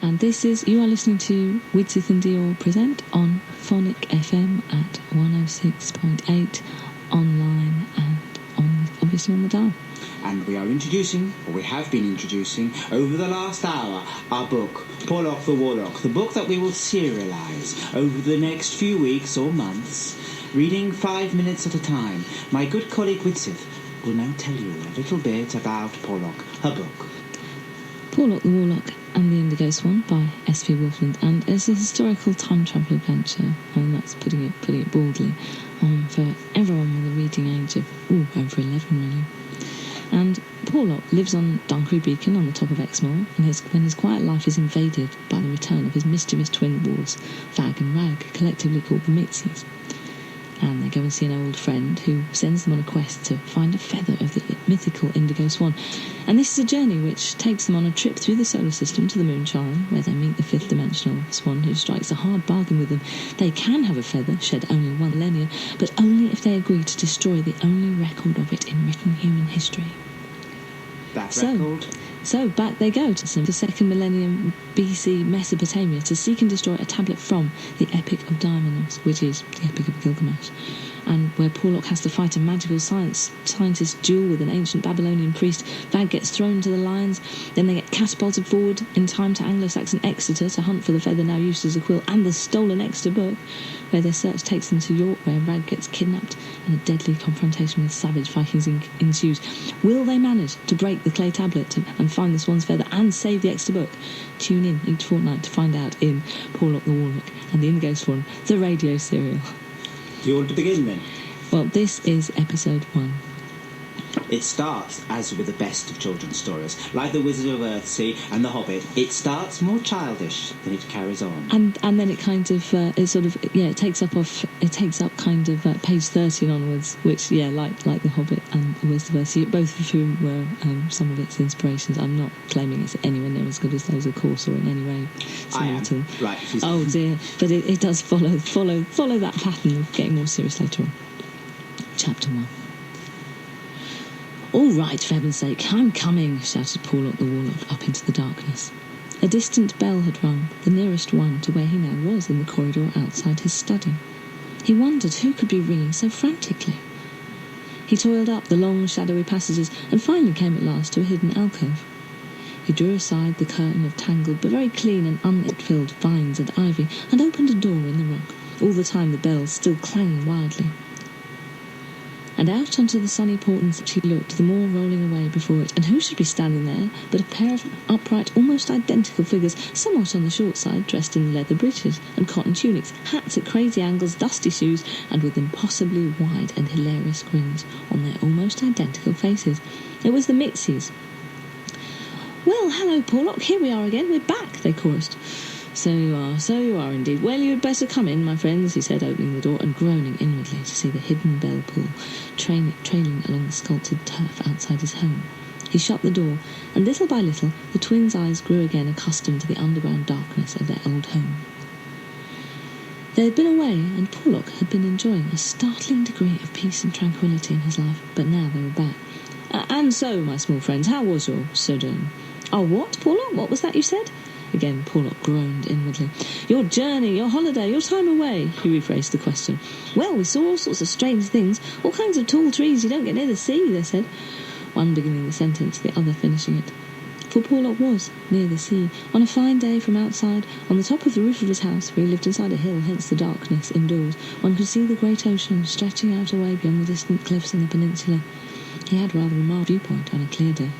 And you are listening to Widsith and Dior present on Phonic FM at 106.8 online and obviously on the dial. And we have been introducing, over the last hour, our book, Poorlock the Warlock, the book that we will serialise over the next few weeks or months, reading 5 minutes at a time. My good colleague Widsith will now tell you a little bit about Poorlock, her book. Poorlock the Warlock and the Indigo Swan by S.V. Wolfland, and it's a historical time travel adventure, and that's putting it baldly, for everyone with a reading age of over 11 really. And Poorlock lives on Dunkery Beacon on the top of Exmoor, and when his quiet life is invaded by the return of his mischievous twin dwarfs, Fag and Rag, collectively called the Mitzies. And they go and see an old friend who sends them on a quest to find a feather of the mythical Indigo Swan. And this is a journey which takes them on a trip through the solar system to the Moonchild, where they meet the fifth-dimensional swan, who strikes a hard bargain with them. They can have a feather, shed only 1 millennia, but only if they agree to destroy the only record of it in written human history. So back they go to the 2nd millennium BC Mesopotamia to seek and destroy a tablet from the Epic of Diamonds, which is the Epic of Gilgamesh, and where Poorlock has to fight a magical scientist duel with an ancient Babylonian priest. Fag gets thrown to the lions, then they get catapulted forward in time to Anglo-Saxon Exeter to hunt for the feather now used as a quill and the stolen Exeter book, where their search takes them to York, where Rag gets kidnapped and a deadly confrontation with savage Vikings ensues. Will they manage to break the clay tablet and find the swan's feather and save the Exeter book? Tune in each fortnight to find out in Poorlock the Warlock and the Indigo Swan, the radio serial. Do you want to begin then? Well, this is episode 1. It starts as with the best of children's stories, like The Wizard of Earthsea and The Hobbit. It starts more childish than it carries on, and then it kind of it takes up kind of page 30 onwards, which like The Hobbit and The Wizard of Earthsea, both of whom were some of its inspirations. I'm not claiming it's anywhere near as good as those, of course, or in any way similar to them. Right. Oh dear, but it does follow that pattern of getting more serious later on. Chapter 1. "All right, for heaven's sake, I'm coming," shouted Poorlock the Warlock up into the darkness. A distant bell had rung, the nearest one to where he now was in the corridor outside his study. He wondered who could be ringing so frantically. He toiled up the long, shadowy passages and finally came at last to a hidden alcove. He drew aside the curtain of tangled but very clean and unlit-filled vines and ivy and opened a door in the rock, all the time the bells still clanging wildly. And out onto the sunny portals he looked, the moor rolling away before it, and who should be standing there but a pair of upright, almost identical figures, somewhat on the short side, dressed in leather breeches and cotton tunics, hats at crazy angles, dusty shoes, and with impossibly wide and hilarious grins on their almost identical faces. It was the Mitzies. "Well, hello, Poorlock, here we are again, we're back," they chorused. So you are indeed. Well, you had better come in, my friends," he said, opening the door and groaning inwardly to see the hidden bell pull trailing along the sculpted turf outside his home. He shut the door, and little by little the twins' eyes grew again accustomed to the underground darkness of their old home. They had been away, and Poorlock had been enjoying a startling degree of peace and tranquillity in his life, but now they were back. And so, my small friends, how was your sojourn?" "Oh, what, Poorlock? What was that you said?" Again Poorlock groaned inwardly. "Your journey, your holiday, your time away," he rephrased the question. "Well, we saw all sorts of strange things, all kinds of tall trees you don't get near the sea," they said, one beginning the sentence, the other finishing it. For Poorlock was near the sea, on a fine day from outside, on the top of the roof of his house, where he lived inside a hill, hence the darkness indoors. One could see the great ocean stretching out away beyond the distant cliffs in the peninsula. He had rather a mild viewpoint on a clear day.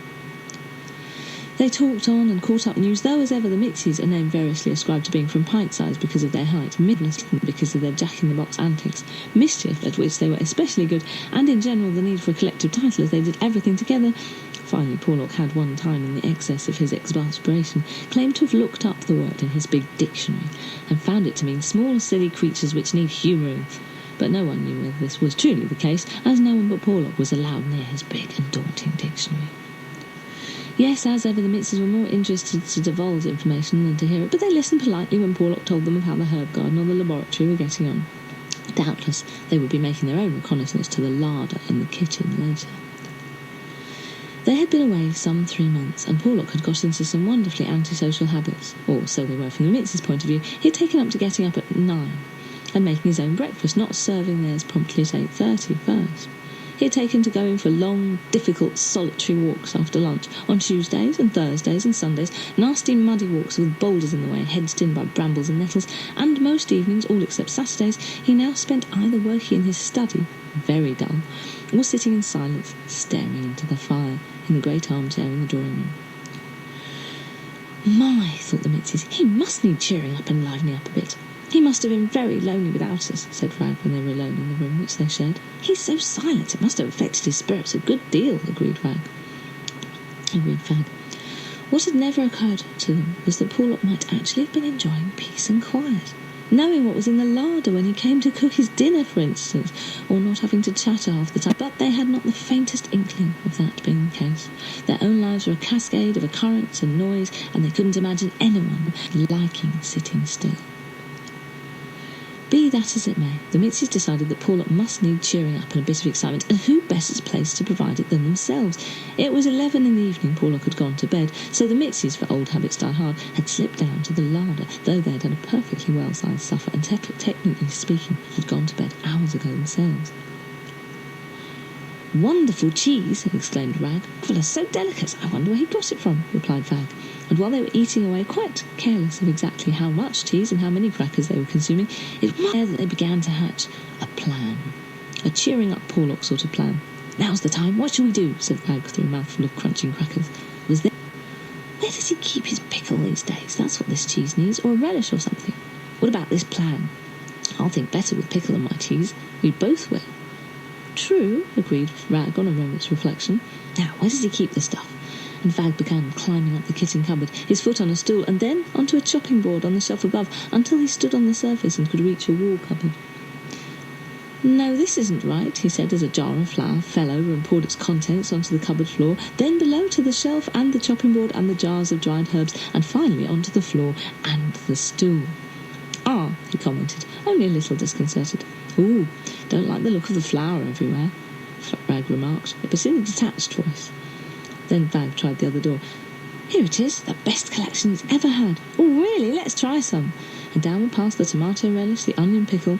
They talked on and caught up news, though as ever the Mitzies, a name variously ascribed to being from pint-size because of their height, Midland because of their jack-in-the-box antics, mischief at which they were especially good, and in general the need for a collective title as they did everything together. Finally, Poorlock had one time, in the excess of his exasperation, claimed to have looked up the word in his big dictionary and found it to mean small, silly creatures which need humouring. But no one knew whether this was truly the case, as no one but Poorlock was allowed near his big and daunting dictionary. Yes, as ever, the Mitzies were more interested to divulge information than to hear it, but they listened politely when Poorlock told them of how the herb garden or the laboratory were getting on. Doubtless they would be making their own reconnaissance to the larder in the kitchen later. They had They'd been away some 3 months, and Poorlock had got into some wonderfully antisocial habits, or so they were from the Mitzies' point of view. He'd taken up to getting up at 9 and making his own breakfast, not serving theirs promptly at 8:30 first. He had taken to going for long, difficult, solitary walks after lunch on Tuesdays and Thursdays and Sundays, nasty, muddy walks with boulders in the way, hedged in by brambles and nettles, and most evenings, all except Saturdays, he now spent either working in his study, very dull, or sitting in silence, staring into the fire in the great armchair in the drawing room. My, thought the Mitzies, he must need cheering up and livening up a bit. He must have been very lonely without us, said Rag when they were alone in the room which they shared. He's so silent, it must have affected his spirits a good deal, agreed Fag. What had never occurred to them was that Poorlock might actually have been enjoying peace and quiet, knowing what was in the larder when he came to cook his dinner, for instance, or not having to chatter half the time. But they had not the faintest inkling of that being the case. Their own lives were a cascade of occurrence and noise, and they couldn't imagine anyone liking sitting still. Be that as it may, the Mitzies decided that Poorlock must need cheering up and a bit of excitement, and who better placed to provide it than themselves? It was 11 in the evening Poorlock had gone to bed, so the Mitzies, for old habits die hard, had slipped down to the larder, though they had had a perfectly well-sized supper and, technically speaking, had gone to bed hours ago themselves. "Wonderful cheese!" exclaimed Rag. "Well, so delicate, I wonder where he got it from," replied Fag. And while they were eating away, quite careless of exactly how much cheese and how many crackers they were consuming, it was there that they began to hatch a plan. A cheering up Poorlock sort of plan. "Now's the time, what shall we do?" said Fag through a mouthful of crunching crackers. "Was there? Where does he keep his pickle these days? That's what this cheese needs, or a relish or something. What about this plan? I'll think better with pickle and my cheese. We both will." "True," agreed Rag on a moment's reflection. "Now, where does he keep the stuff?" And Fag began climbing up the kitchen cupboard, his foot on a stool, and then onto a chopping board on the shelf above, until he stood on the surface and could reach a wall cupboard. "No, this isn't right," he said, as a jar of flour fell over and poured its contents onto the cupboard floor, then below to the shelf and the chopping board and the jars of dried herbs, and finally onto the floor and the stool. "Ah," he commented, only a little disconcerted. "Ooh, don't like the look of the flour everywhere," Rag remarked. It was in a detached voice. Then Fag tried the other door. "Here it is, the best collection he's ever had. Oh, really? Let's try some." And down and past the tomato relish, the onion pickle.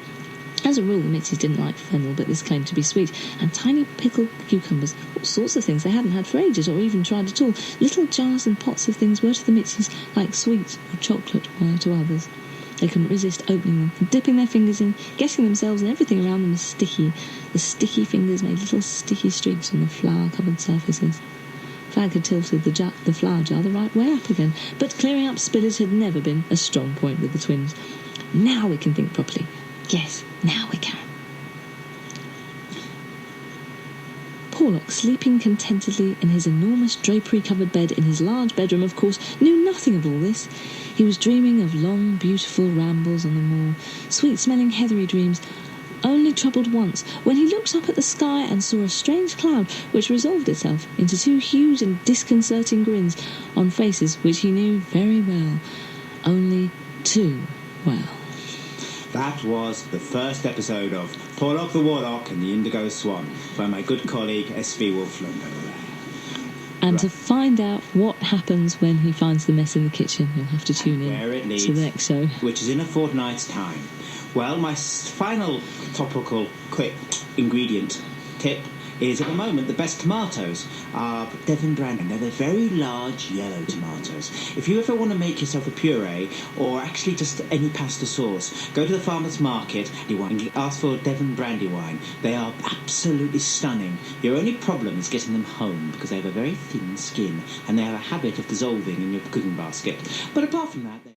As a rule, the Mitzies didn't like fennel, but this claimed to be sweet, and tiny pickled cucumbers, all sorts of things they hadn't had for ages or even tried at all. Little jars and pots of things were to the Mitzies like sweets or chocolate were to others. They couldn't resist opening them and dipping their fingers in, getting themselves and everything around them sticky. The sticky fingers made little sticky streaks on the flour-covered surfaces. Fag had tilted the flour jar the right way up again, but clearing up spillage had never been a strong point with the twins. "Now we can think properly. Yes, now we can." Poorlock, sleeping contentedly in his enormous drapery-covered bed in his large bedroom, of course, knew nothing of all this. He was dreaming of long, beautiful rambles on the moor, sweet-smelling heathery dreams, only troubled once, when he looked up at the sky and saw a strange cloud which resolved itself into 2 huge and disconcerting grins on faces which he knew very well, only too well. That was the first episode of Poorlock the Warlock and the Indigo Swan by my good colleague S.V. Wolfland. And to find out what happens when he finds the mess in the kitchen, you'll have to tune in where it leads, to the next show. Which is in a fortnight's time. Well, my final topical quick ingredient tip is, at the moment, the best tomatoes are Devon brandy. They're the very large yellow tomatoes. If you ever want to make yourself a puree, or actually just any pasta sauce, go to the farmer's market and ask for Devon brandy wine. They are absolutely stunning. Your only problem is getting them home, because they have a very thin skin, and they have a habit of dissolving in your cooking basket. But apart from that...